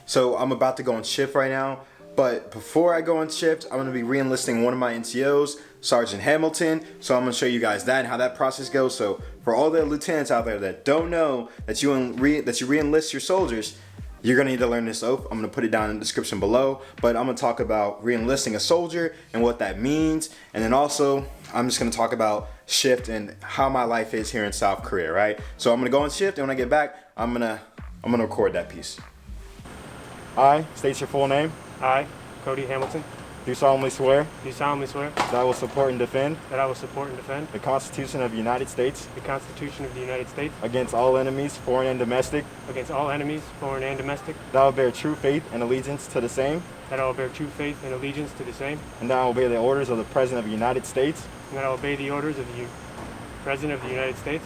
So I'm about to go on shift right now, but before I go on shift, I'm gonna be re-enlisting one of my NCOs, Sergeant Hamilton. So I'm gonna show you guys that and how that process goes. So for all the lieutenants out there that don't know that you re-enlist your soldiers, you're gonna need to learn this oath. I'm gonna put it down in the description below, but I'm gonna talk about re-enlisting a soldier and what that means. And then also, I'm just gonna talk about shift and how my life is here in South Korea, right? So I'm gonna go on shift, and when I get back, I'm gonna record that piece. I state your full name. I, Cody Hamilton, Do solemnly swear do solemnly swear that I will support and defend that I will support and defend the Constitution of the United States the Constitution of the United States against all enemies, foreign and domestic, against all enemies, foreign and domestic, that I will bear true faith and allegiance to the same, that I will bear true faith and allegiance to the same, and that I will obey the orders of the President of the United States and that I will obey the orders of the President of the United States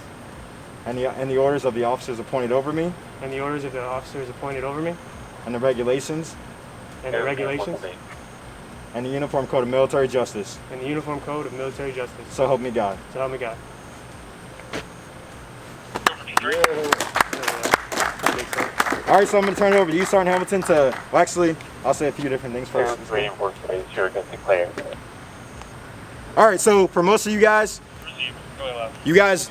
and the orders of the officers appointed over me, and the orders of the officers appointed over me, and the regulations and the regulations and the Uniform Code of Military Justice. and the Uniform Code of Military Justice. So help me God. So help me God. All right, so I'm going to turn it over to you, Sergeant Hamilton, to, well, actually, I'll say a few different things first. All right, so for most of you guys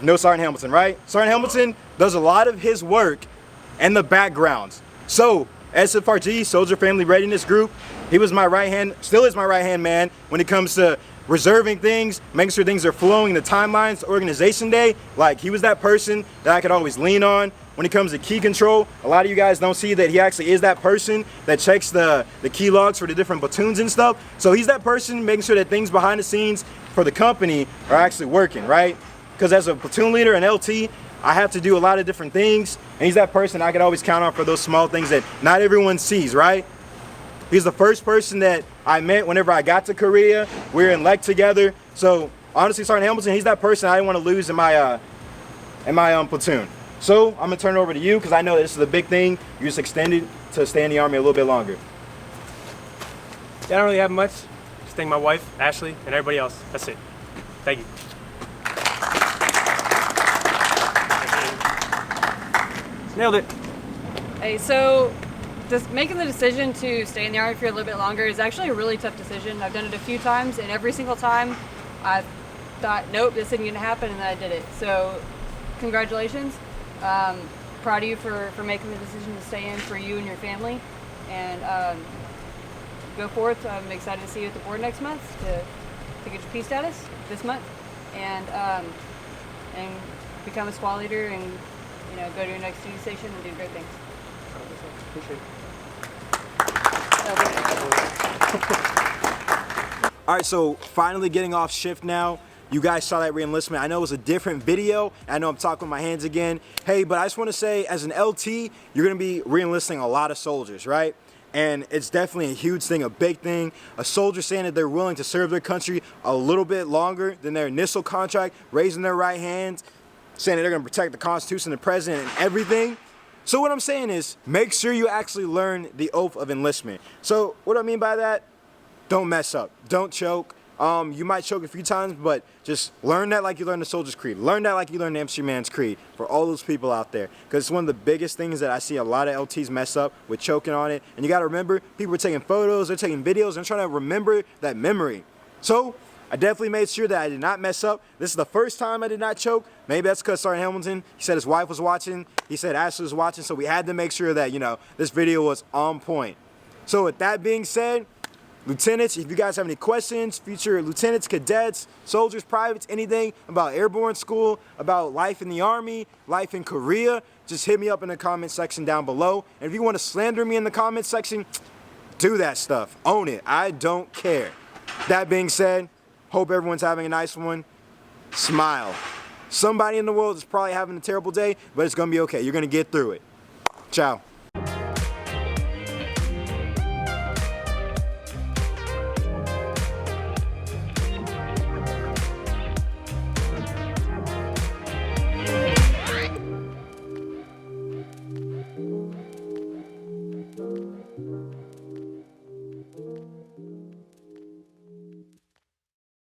know Sergeant Hamilton, right? Sergeant Hamilton does a lot of his work in the backgrounds. So, SFRG, Soldier Family Readiness Group, he was my right hand, still is my right hand man when it comes to reserving things, making sure things are flowing, the timelines, organization day. Like, he was that person that I could always lean on. When it comes to key control, a lot of you guys don't see that he actually is that person that checks the key logs for the different platoons and stuff. So he's that person making sure that things behind the scenes for the company are actually working, right? Because as a platoon leader and LT, I have to do a lot of different things, and he's that person I could always count on for those small things that not everyone sees, right? He's the first person that I met whenever I got to Korea. We were in LEC together. So honestly, Sergeant Hamilton, he's that person I didn't want to lose in my platoon. So I'm gonna turn it over to you because I know this is a big thing. You just extended to stay in the Army a little bit longer. I don't really have much. Just thank my wife, Ashley, and everybody else. That's it. Thank you. Nailed it. Hey, so making the decision to stay in the Army for a little bit longer is actually a really tough decision. I've done it a few times, and every single time I thought, nope, this isn't going to happen, and then I did it. So congratulations. Proud of you for making the decision to stay in for you and your family. And go forth. I'm excited to see you at the board next month to get your P status this month, and become a squad leader and go to your next duty station and do great things. Appreciate it. All right, so finally getting off shift now. You guys saw that re-enlistment. I know it was a different video. I know I'm talking with my hands again. Hey, but I just want to say, as an LT, you're going to be re-enlisting a lot of soldiers, right? And it's definitely a huge thing, a big thing. A soldier saying that they're willing to serve their country a little bit longer than their initial contract, raising their right hands, saying that they're going to protect the Constitution, the President, and everything. So what I'm saying is, make sure you actually learn the oath of enlistment. So what I mean by that, don't mess up, don't choke. You might choke a few times, but just learn that like you learned the Soldier's Creed. Learn that like you learned the MC Man's Creed for all those people out there. Because it's one of the biggest things that I see a lot of LTs mess up with choking on it. And you got to remember, people are taking photos, they're taking videos, and trying to remember that memory. So I definitely made sure that I did not mess up. This is the first time I did not choke. Maybe that's because Sergeant Hamilton, he said his wife was watching. He said Ashley was watching. So we had to make sure that, this video was on point. So with that being said, lieutenants, if you guys have any questions, future lieutenants, cadets, soldiers, privates, anything about airborne school, about life in the Army, life in Korea, just hit me up in the comment section down below. And if you want to slander me in the comment section, do that stuff. Own it. I don't care. That being said, hope everyone's having a nice one. Smile. Somebody in the world is probably having a terrible day, but it's going to be okay. You're going to get through it. Ciao.